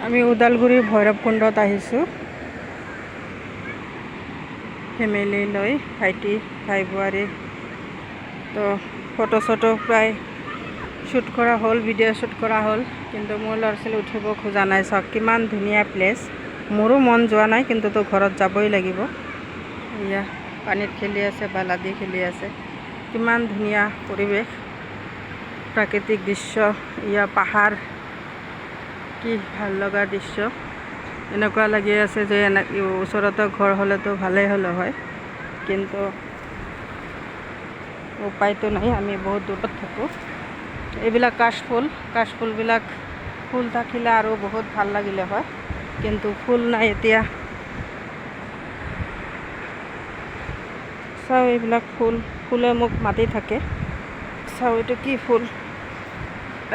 আমি ওদালগুৰি ভৈৰৱকুণ্ডত আহিছোঁ ফেমিলি লৈ ভাইটি ভাই বোৱাৰী তো ফটো চটো প্ৰায় শ্বুট কৰা হ'ল ভিডিঅ' শ্বুট কৰা হ'ল কিন্তু মোৰ ল'ৰা ছোৱালী উঠিব খোজা নাই চাওক কিমান ধুনীয়া প্লেচ মোৰো মন যোৱা নাই কিন্তু তো ঘৰত যাবই লাগিব এয়া পানীত খেলি আছে বালাদি খেলি আছে কিমান ধুনীয়া পৰিৱেশ প্ৰাকৃতিক দৃশ্য এয়া পাহাৰ কি ভাল লগা দৃশ্য এনেকুৱা লাগি আছে যে ওচৰতে ঘৰ হ'লেতো ভালেই হ'লে হয় কিন্তু উপায়তো নাই আমি বহুত দূৰত থাকোঁ এইবিলাক কাশফুলবিলাক ফুল থাকিলে আৰু বহুত ভাল লাগিলে হয় কিন্তু ফুল নাই এতিয়া চাও এইবিলাক ফুলে মোক মাতি থাকে চাও এইটো কি ফুল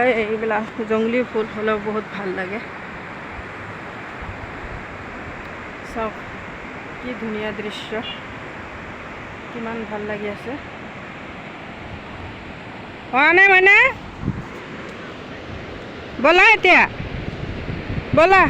এইবিলাক জংলী ফুল হ'লেও বহুত ভাল লাগে চাওক কি ধুনীয়া দৃশ্য কিমান ভাল লাগি আছে হোৱা নাই মানে ব'লা এতিয়া ব'লা